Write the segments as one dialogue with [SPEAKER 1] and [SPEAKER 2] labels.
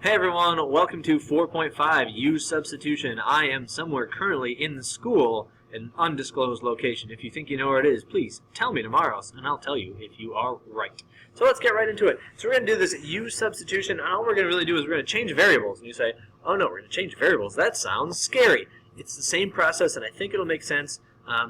[SPEAKER 1] Hey everyone, welcome to 4.5 Use Substitution. I am somewhere currently in the school in an undisclosed location. If you think you know where it is, please tell me tomorrow and I'll tell you if you are right. So let's get right into it. So we're going to do this use substitution, and all we're going to really do is we're going to change variables. And you say, oh no, we're going to change variables. That sounds scary. It's the same process, and I think it'll make sense.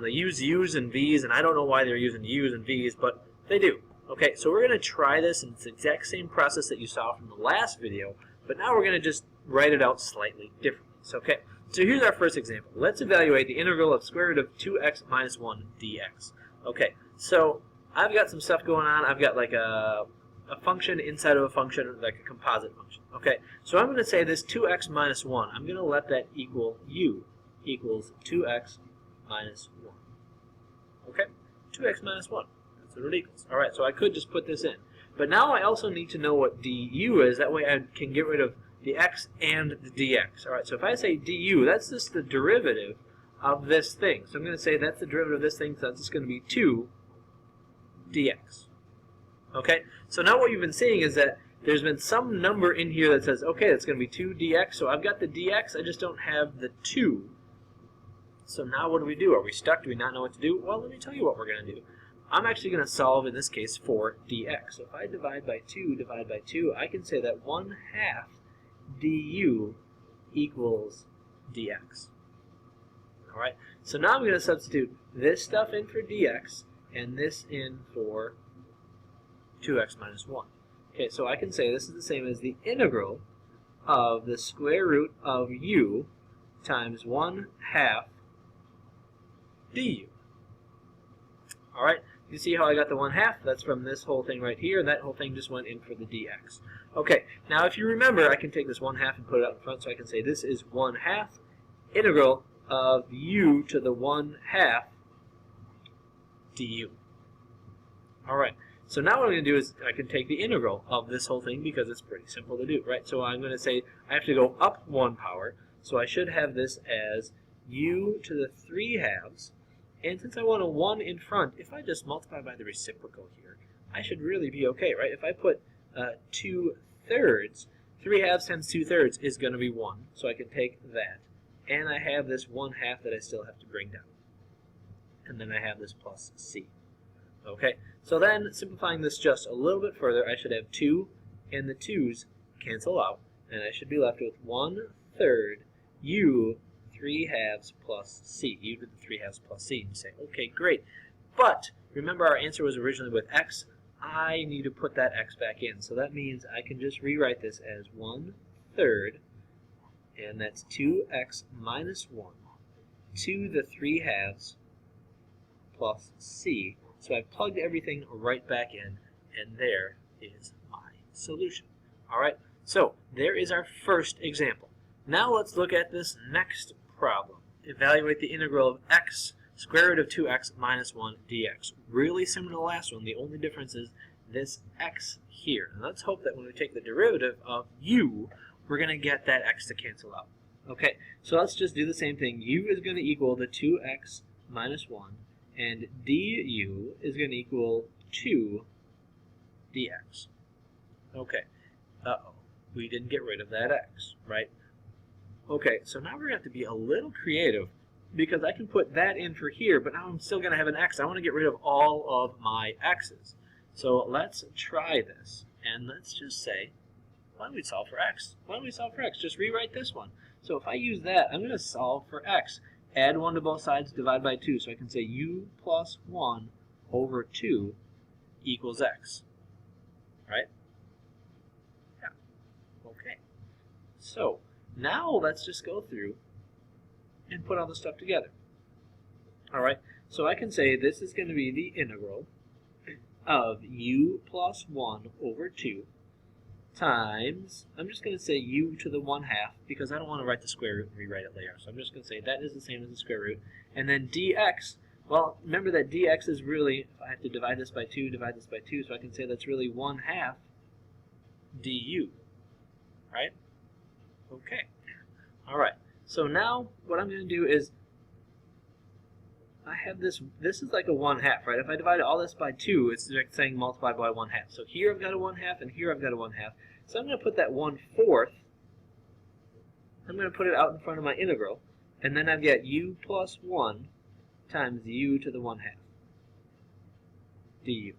[SPEAKER 1] They use U's and V's, and I don't know why they're using U's and V's, but they do. Okay, so we're going to try this, and it's the exact same process that you saw from the last video, but now we're going to just write it out slightly differently. So, okay, so here's our first example. Let's evaluate the integral of square root of 2x minus 1 dx. Okay, so I've got some stuff going on. I've got like a function inside of a function, like a composite function. Okay, so I'm going to say this 2x minus 1. I'm going to let that equal u equals 2x minus 1. Okay, 2x minus 1. That's what it equals. All right, so I could just put this in. But now I also need to know what du is. That way I can get rid of the x and the dx. All right, so if I say du, that's just the derivative of this thing. So I'm going to say that's the derivative of this thing, so that's just going to be 2 dx. Okay, so now what you've been seeing is that there's been some number in here that says, okay, that's going to be 2 dx. So I've got the dx, I just don't have the 2. So now what do we do? Are we stuck? Do we not know what to do? Well, let me tell you what we're going to do. I'm actually going to solve, in this case, for dx. So if I divide by 2, I can say that 1/2 du equals dx. Alright, so now I'm going to substitute this stuff in for dx and this in for 2x minus 1. Okay, so I can say this is the same as the integral of the square root of u times 1/2 du. Alright, you see how I got the 1/2? That's from this whole thing right here, and that whole thing just went in for the dx. Okay, now if you remember, I can take this 1/2 and put it up in front, so I can say this is 1/2 integral of u to the 1/2 du. Alright, so now what I'm going to do is I can take the integral of this whole thing because it's pretty simple to do, right? So I'm going to say I have to go up 1 power, so I should have this as u to the 3/2. And since I want a 1 in front, if I just multiply by the reciprocal here, I should really be okay, right? If I put 2/3, 3/2 times 2/3 is going to be 1. So I can take that. And I have this 1/2 that I still have to bring down. And then I have this plus c. Okay, so then simplifying this just a little bit further, I should have 2 and the 2's cancel out. And I should be left with 1/3 u 3/2 plus c, u to the 3/2 plus c. And you say, okay, great. But remember our answer was originally with x. I need to put that x back in. So that means I can just rewrite this as 1/3, and that's 2x minus 1 to the 3/2 plus c. So I plugged everything right back in, and there is my solution. All right, so there is our first example. Now let's look at this next problem. Evaluate the integral of x square root of 2x minus 1 dx. Really similar to the last one. The only difference is this x here. And let's hope that when we take the derivative of u, we're going to get that x to cancel out. Okay, so let's just do the same thing. U is going to equal the 2x minus 1, and du is going to equal 2 dx. Okay, uh-oh, we didn't get rid of that x, right? Okay, so now we're going to have to be a little creative because I can put that in for here, but now I'm still going to have an x. I want to get rid of all of my x's. So let's try this, and let's just say, why don't we solve for x? Why don't we solve for x? Just rewrite this one. So if I use that, I'm going to solve for x. Add 1 to both sides, divide by 2. So I can say u plus 1 over 2 equals x. Right? Yeah. Okay. So now let's just go through and put all this stuff together. Alright, so I can say this is going to be the integral of u plus 1 over 2 times, I'm just going to say u to the 1/2 because I don't want to write the square root and rewrite it later. So I'm just going to say that is the same as the square root. And then dx, well, remember that dx is really, if I have to divide this by 2, divide this by 2, so I can say that's really 1/2 du. Right? Okay. Alright, so now what I'm going to do is I have this is like a 1/2, right? If I divide all this by 2, it's like saying multiply by 1/2. So here I've got a 1/2, and here I've got a 1/2. So I'm going to put that 1/4, I'm going to put it out in front of my integral, and then I've got u plus 1 times u to the 1/2 du.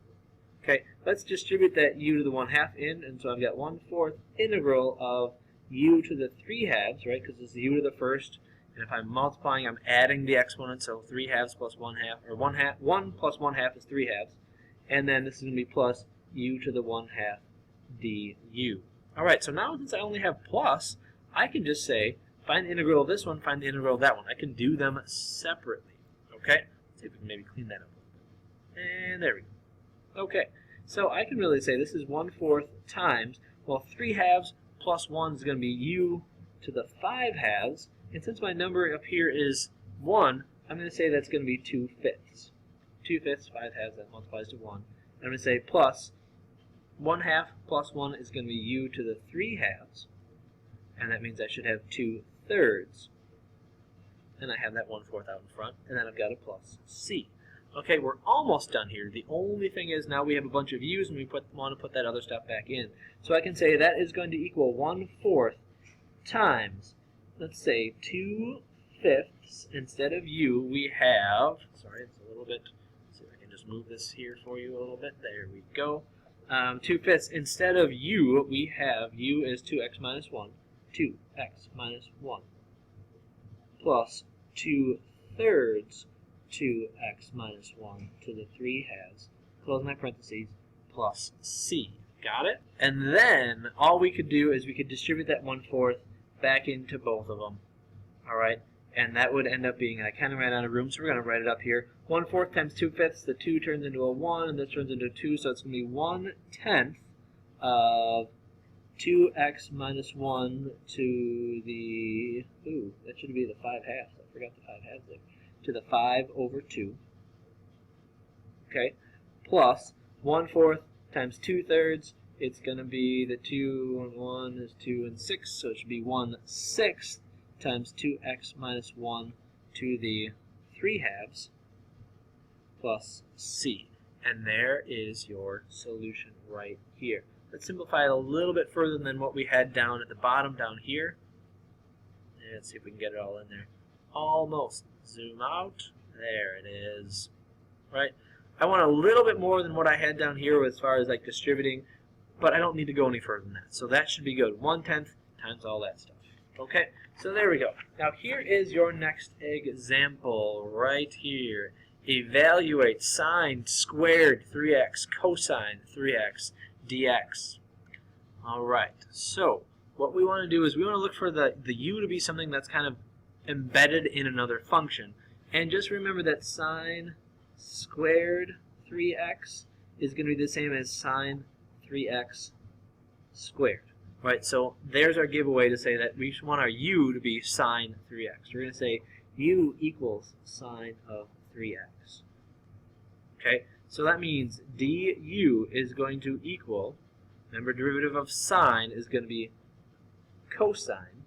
[SPEAKER 1] Okay, let's distribute that u to the 1/2 in, and so I've got 1/4 integral of u to the 3/2, right, because it's u to the first, and if I'm multiplying, I'm adding the exponent, so 3/2 plus 1/2, or 1 plus 1/2 is 3/2, and then this is going to be plus u to the 1/2 du. Alright, so now since I only have plus, I can just say, find the integral of this one, find the integral of that one. I can do them separately. Okay? Let's see if we can maybe clean that up a little bit. And there we go. Okay, so I can really say this is 1/4 times, well, 3/2 plus 1 is going to be u to the 5/2, and since my number up here is 1, I'm going to say that's going to be 2/5. 2/5, 5/2, that multiplies to 1. And I'm going to say plus 1/2 plus 1 is going to be u to the 3/2, and that means I should have 2/3. And I have that 1/4 out in front, and then I've got a plus c. Okay, we're almost done here. The only thing is now we have a bunch of u's, and we want to put that other stuff back in. So I can say that is going to equal 1/4 times, let's say, 2/5. Instead of u, we have, sorry, it's a little bit, let's see if I can just move this here for you a little bit. There we go. 2/5. Instead of u, we have u is 2x minus 1. 2x minus 1 plus 2/3 2x minus 1 to the 3/2, close my parentheses, plus c. Got it? And then all we could do is we could distribute that 1/4 back into both of them. Alright? And that would end up being, I kind of ran out of room, so we're going to write it up here. 1/4 times 2/5, the 2 turns into a 1, and this turns into a 2, so it's going to be 1/10 of 2x minus 1 to the, ooh, that should be the 5/2. I forgot the 5/2 there. To the 5 over 2. Okay? Plus 1/4 times 2/3, it's going to be the 2 and 1 is 2 and 6, so it should be 1/6 times 2x minus 1 to the 3/2 plus c. And there is your solution right here. Let's simplify it a little bit further than what we had down at the bottom down here. And let's see if we can get it all in there. Almost. Zoom out. There it is. Right? I want a little bit more than what I had down here as far as like distributing, but I don't need to go any further than that. So that should be good. 1/10 times all that stuff. Okay? So there we go. Now here is your next example right here. Evaluate sine squared 3x cosine 3x dx. Alright, so what we want to do is we want to look for the u to be something that's kind of embedded in another function. And just remember that sine squared 3x is going to be the same as sine 3x squared. Right, so there's our giveaway to say that we want our u to be sine 3x. We're going to say u equals sine of 3x. Okay, so that means du is going to equal, remember derivative of sine is going to be cosine,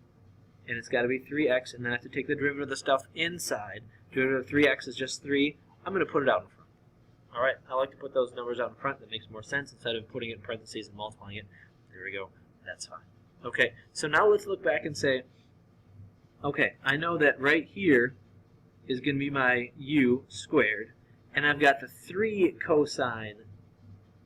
[SPEAKER 1] and it's got to be 3x, and then I have to take the derivative of the stuff inside. Derivative of 3x is just 3. I'm going to put it out in front. Alright, I like to put those numbers out in front. That makes more sense instead of putting it in parentheses and multiplying it. There we go. That's fine. Okay, so now let's look back and say, okay, I know that right here is going to be my u squared, and I've got the 3 cosine.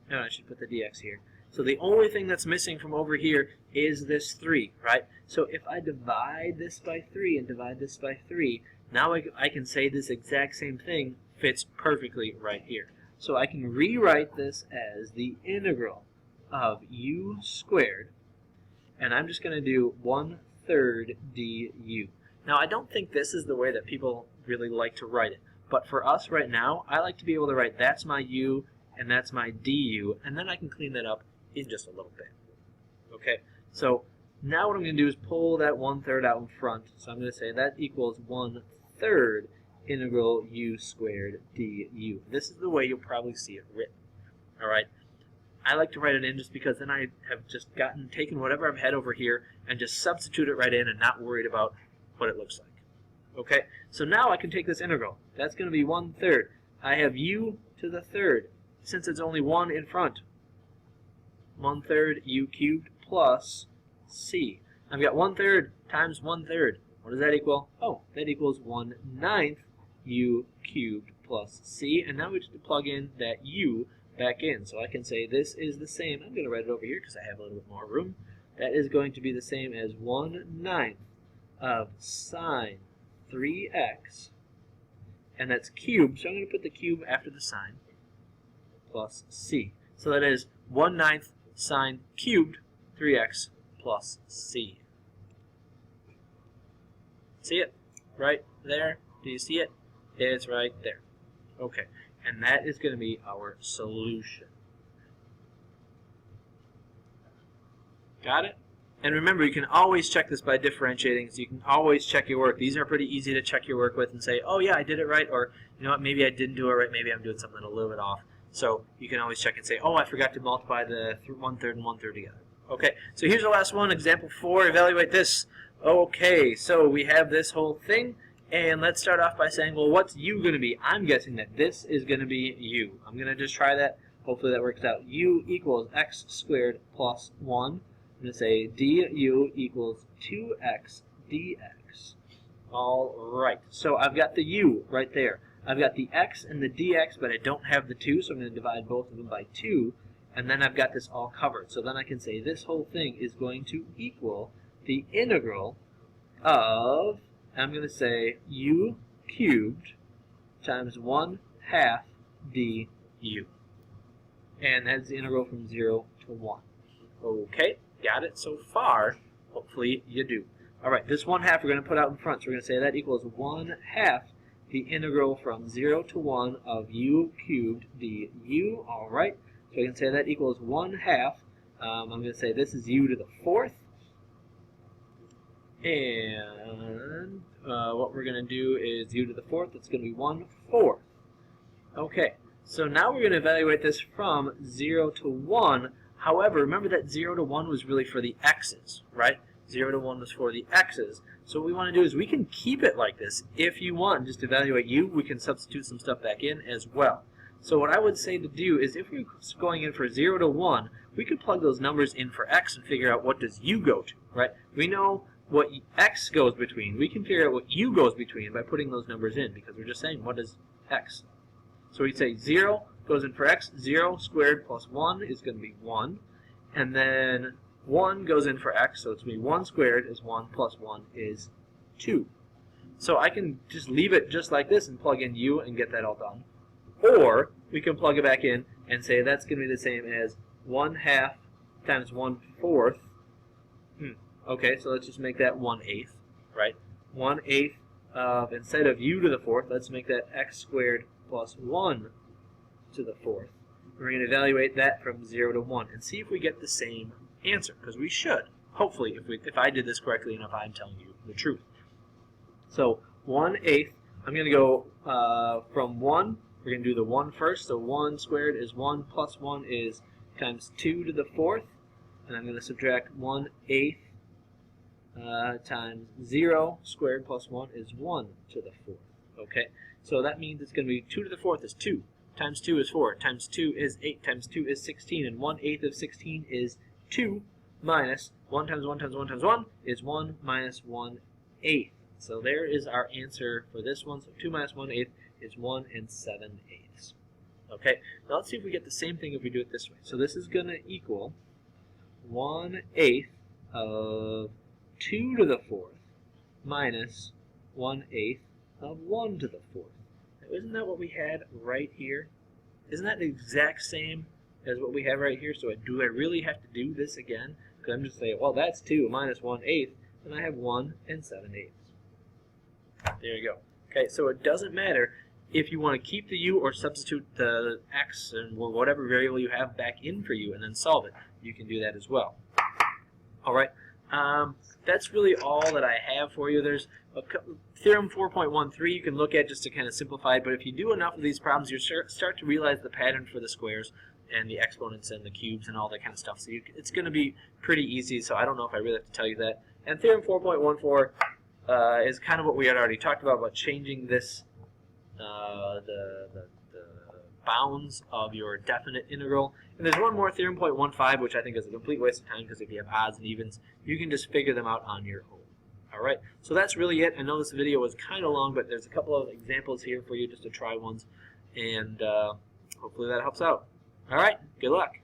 [SPEAKER 1] No, I should put the dx here. So the only thing that's missing from over here is this 3, right? So if I divide this by 3 and divide this by 3, now I can say this exact same thing fits perfectly right here. So I can rewrite this as the integral of u squared, and I'm just going to do 1/3 du. Now I don't think this is the way that people really like to write it, but for us right now, I like to be able to write that's my u and that's my du, and then I can clean that up in just a little bit. Okay, so now what I'm going to do is pull that 1/3 out in front. So I'm going to say that equals 1/3 integral u squared du. This is the way you'll probably see it written. Alright, I like to write it in just because then I have just taken whatever I've had over here and just substitute it right in and not worried about what it looks like. Okay, so now I can take this integral. That's going to be 1/3. I have u to the third. Since it's only 1 in front, 1/3 u cubed plus c. I've got 1/3 times 1/3. What does that equal? Oh, that equals 1/9 u cubed plus c. And now we just plug in that u back in. So I can say this is the same. I'm going to write it over here because I have a little bit more room. That is going to be the same as 1/9 of sine 3x. And that's cubed, so I'm going to put the cube after the sign, plus c. So that is 1/9 sine cubed 3x plus c. See it? Right there? Do you see it? It's right there. Okay, and that is going to be our solution. Got it? And remember, you can always check this by differentiating, so you can always check your work. These are pretty easy to check your work with and say, oh yeah, I did it right, or you know what, maybe I didn't do it right, maybe I'm doing something a little bit off. So you can always check and say, oh, I forgot to multiply the 1/3 and 1/3 together. Okay, so here's the last one, example 4, evaluate this. Okay, so we have this whole thing, and let's start off by saying, well, what's u going to be? I'm guessing that this is going to be u. I'm going to just try that. Hopefully that works out. U equals x squared plus 1. I'm going to say du equals 2x dx. All right, so I've got the u right there. I've got the x and the dx, but I don't have the 2, so I'm going to divide both of them by 2, and then I've got this all covered. So then I can say this whole thing is going to equal the integral of, I'm going to say u cubed times 1/2 du. And that's the integral from 0 to 1. Okay. Got it so far? Hopefully you do. Alright, this 1/2 we're going to put out in front. So we're going to say that equals 1/2 the integral from 0 to 1 of u cubed du. Alright, so we can say that equals 1/2. I'm going to say this is u to the 4th. And what we're going to do is u to the 4th. It's going to be 1/4. Okay, so now we're going to evaluate this from 0 to 1. However, remember that 0 to 1 was really for the x's, right? 0 to 1 was for the x's. So what we want to do is we can keep it like this. If you want, just evaluate u, we can substitute some stuff back in as well. So what I would say to do is if we're going in for 0 to 1, we could plug those numbers in for x and figure out what does u go to, right? We know what x goes between. We can figure out what u goes between by putting those numbers in because we're just saying what is x. So we'd say 0 goes in for x. 0 squared plus 1 is going to be 1. And then 1 goes in for x, so it's going to be 1 squared is 1 plus 1 is 2. So I can just leave it just like this and plug in u and get that all done. Or we can plug it back in and say that's going to be the same as 1/2 times 1/4. Okay, so let's just make that 1/8, right? 1/8 of, instead of u to the 4th, let's make that x squared plus 1 to the 4th. We're going to evaluate that from 0 to 1 and see if we get the same answer, because we should, hopefully, if I did this correctly and if I'm telling you the truth. So 1/8, I'm going to go from 1, we're going to do the 1 first, so 1 squared is 1 plus 1 is times 2 to the 4th, and I'm going to subtract 1/8 times 0 squared plus 1 is 1 to the 4th. Okay, so that means it's going to be 2 to the 4th is 2. Times 2 is 4, times 2 is 8, times 2 is 16, and 1/8 of 16 is 2 minus 1 times 1 times 1 times 1 is 1 minus 1/8. So there is our answer for this one. So 2 minus 1/8 is 1 7/8. Okay, now let's see if we get the same thing if we do it this way. So this is going to equal 1/8 of 2 to the 4th minus 1/8 of 1 to the 4th. Isn't that what we had right here? Isn't that the exact same as what we have right here? So do I really have to do this again? Because I'm just saying, well, that's 2 minus 1/8, and I have 1 7/8. There you go. Okay, so it doesn't matter if you want to keep the u or substitute the x and whatever variable you have back in for u and then solve it. You can do that as well. All right. That's really all that I have for you. There's a theorem 4.13 you can look at just to kind of simplify it, but if you do enough of these problems, you start to realize the pattern for the squares and the exponents and the cubes and all that kind of stuff. So it's going to be pretty easy, so I don't know if I really have to tell you that. And theorem 4.14, is kind of what we had already talked about changing this, the bounds of your definite integral. And there's one more, theorem 0.15, which I think is a complete waste of time, because if you have odds and evens, you can just figure them out on your own. All right, so that's really it. I know this video was kind of long, but there's a couple of examples here for you just to try ones, and hopefully that helps out. All right, good luck.